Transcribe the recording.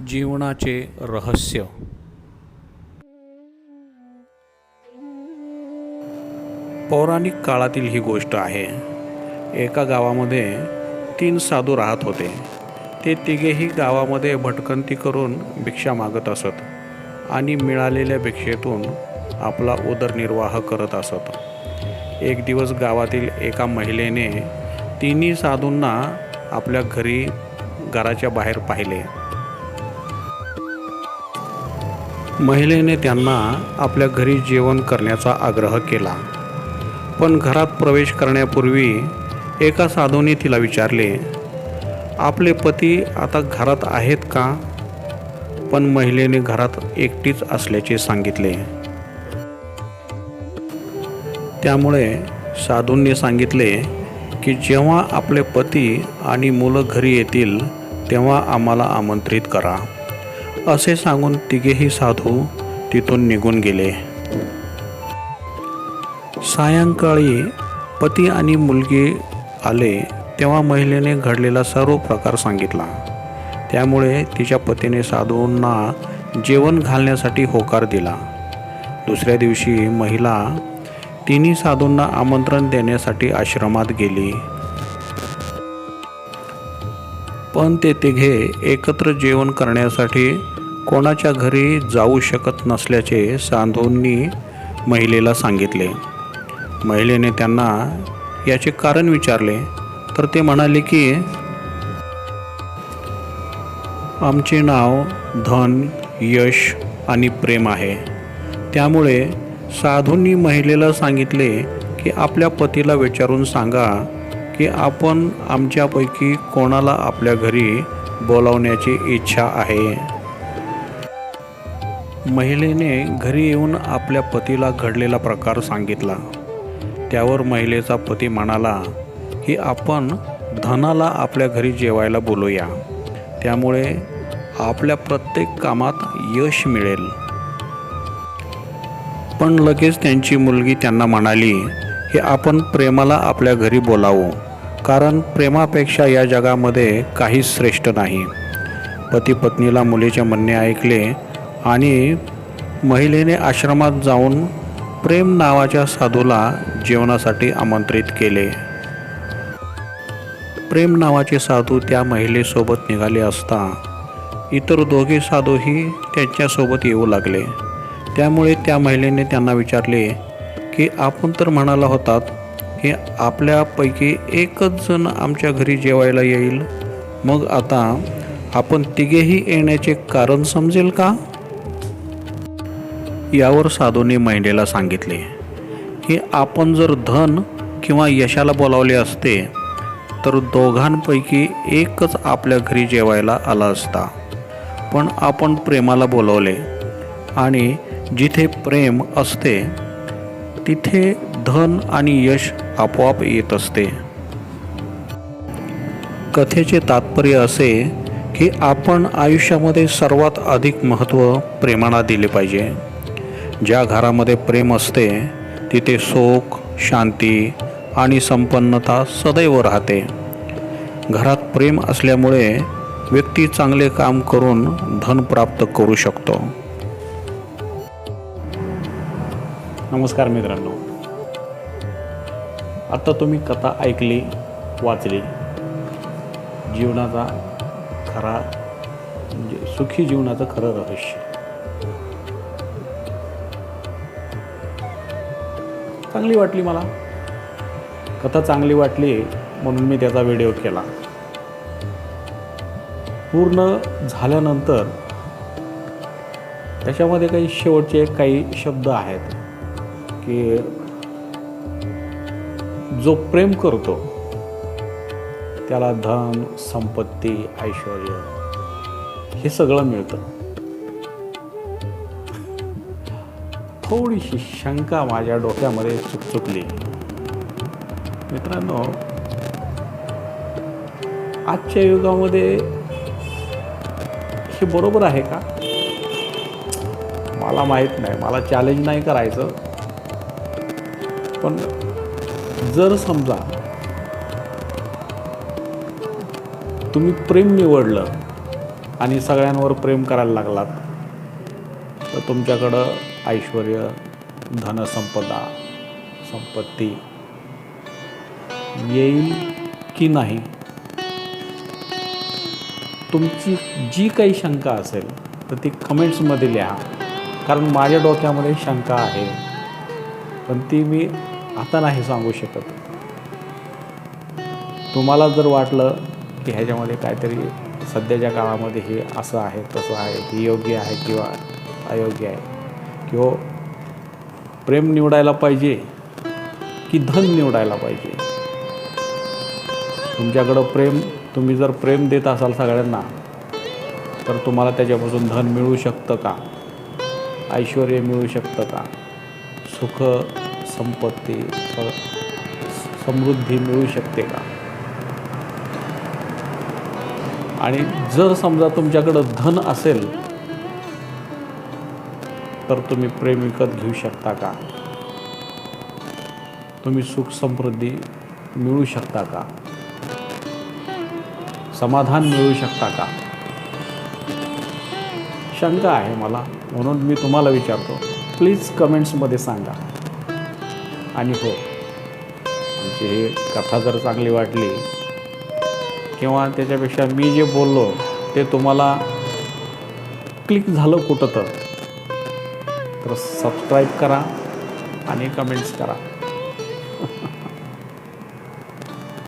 जीवनाचे रहस्य. पौराणिक काळातील ही गोष्ट आहे. एका गावामध्ये 3 साधू राहत होते. ते तिघेही गावामध्ये भटकंती करून भिक्षा मागत असत आणि मिळालेल्या भिक्षेतून आपला उदरनिर्वाह करत असत. एक दिवस गावातील एका महिलेने तिन्ही साधूंना आपल्या घराच्या बाहेर पाहिले. महिलेने त्यांना आपल्या घरी जेवण करण्याचा आग्रह केला. पण घरात प्रवेश करण्यापूर्वी एका साधूने तिला विचारले, आपले पती आता घरात आहेत का? पण महिलेने घरात एकटीच असल्याचे सांगितले. त्यामुळे साधूंनी सांगितले की जेव्हा आपले पती आणि मुलं घरी येतील तेव्हा आम्हाला आमंत्रित करा. असे सांगून तिघेही साधू तिथून निघून गेले. सायंकाळी पती आणि मुलगी आले तेव्हा महिलेने घडलेला सर्व प्रकार सांगितला. त्यामुळे तिच्या पतीने साधूंना जेवण घालण्यासाठी होकार दिला. दुसऱ्या दिवशी महिला तिन्ही साधूंना आमंत्रण देण्यासाठी आश्रमात गेली. पण ते तिघे एकत्र जेवण करण्यासाठी कोणाच्या घरी जाऊ शकत नसल्याचे साधूंनी महिलेला सांगितले. महिलेने त्यांना याचे कारण विचारले तर ते म्हणाले की आमचे नाव धन, यश आणि प्रेम आहे. त्यामुळे साधूंनी महिलेला सांगितले की आपल्या पतीला विचारून सांगा की आपण आमच्यापैकी कोणाला आपल्या घरी बोलावण्याची इच्छा आहे. महिलेने घरी येऊन आपल्या पतीला घडलेला प्रकार सांगितला. त्यावर महिलेचा पती म्हणाला की आपण धनाला आपल्या घरी जेवायला बोलूया. त्यामुळे आपल्या प्रत्येक कामात यश मिळेल. पण लगेच त्यांची मुलगी त्यांना म्हणाली की आपण प्रेमाला आपल्या घरी बोलावू, कारण प्रेमापेक्षा या जगामध्ये काहीच श्रेष्ठ नाही. पती पत्नीला मुलीचे म्हणणे ऐकले आणि महिलेने आश्रमात जाऊन प्रेम नावाच्या साधूला जेवणासाठी आमंत्रित केले. प्रेम नावाचे साधू त्या महिलेसोबत निघाले असता इतर दोघे साधूही त्यांच्यासोबत येऊ लागले. त्यामुळे त्या महिलेने त्यांना विचारले की आपण तर म्हणाला होतात की आपल्यापैकी एकच जण आमच्या घरी जेवायला येईल, मग आता आपण तिघेही येण्याचे कारण समजेल का? यावर साधूने महिलेला सांगितले की आपण जर धन किंवा यशाला बोलावले असते तर दोघांपैकी एकच आपल्या घरी जेवायला आला असता. पण आपण प्रेमाला बोलवले आणि जिथे प्रेम असते तिथे धन आणि यश आपोआप येत असते. कथेचे तात्पर्य असे की आपण आयुष्यामध्ये सर्वात अधिक महत्त्व प्रेमाला दिले पाहिजे. ज्या घरामध्ये प्रेम असते तिथे सुख, शांती आणि संपन्नता सदैव राहते. घरात प्रेम असल्यामुळे व्यक्ती चांगले काम करून धन प्राप्त करू शकतो. नमस्कार मित्रांनो, आता तुम्ही कथा ऐकली, वाचली. जीवनाचा खरा म्हणजे सुखी जीवनाचं खरं रहस्य. चांगली वाटली मला कथा, चांगली वाटली म्हणून मी त्याचा व्हिडिओ केला. पूर्ण झाल्यानंतर त्याच्यामध्ये काही शेवटचे काही शब्द आहेत की जो प्रेम करतो त्याला धन, संपत्ती, ऐश्वर्य हे सगळं मिळतं. थोडीशी शंका माझ्या डोक्यामध्ये चुकचुकली. मित्रांनो, आजच्या युगामध्ये हे बरोबर आहे का? मला माहीत नाही, मला चॅलेंज नाही करायचं. पण जर समजा तुम्ही प्रेम निवडलं आणि सगळ्यांवर प्रेम करायला लागलात तर तुमच्याकडं ऐश्वर्य, धनसंपदा, संपत्ती येईल की नाही, तुमची जी काही शंका असेल तर ती कमेंट्समध्ये लिहा. कारण माझ्या डोक्यामध्ये शंका आहे, पण ती मी आता नाही सांगू शकत. तुम्हाला जर वाटलं की ह्याच्यामध्ये काहीतरी सध्याच्या काळामध्ये हे असं आहे, तसं आहे, हे योग्य आहे किंवा अयोग्य आहे, किंवा प्रेम निवडायला पाहिजे की धन निवडायला पाहिजे, तुमच्याकडं प्रेम, तुम्ही जर प्रेम देत असाल सगळ्यांना तर तुम्हाला त्याच्यापासून धन मिळू शकतं का, ऐश्वर्य मिळू शकतं का, सुख, संपत्ती, समृद्धी मिळू शकते का. आणि जर समजा तुमच्याकडं धन असेल तर तुम्ही प्रेम विकत घेऊ शकता का, तुम्ही सुख समृद्धी मिळू शकता का, समाधान मिळू शकता का. शंका आहे मला, म्हणून मी तुम्हाला विचारतो. प्लीज कमेंट्समध्ये सांगा. आणि हो, म्हणजे ही कथा जर चांगली वाटली किंवा त्याच्यापेक्षा मी जे बोललो ते तुम्हाला क्लिक झालं कुठं तर सबस्क्राईब करा आणि कमेंट्स करा.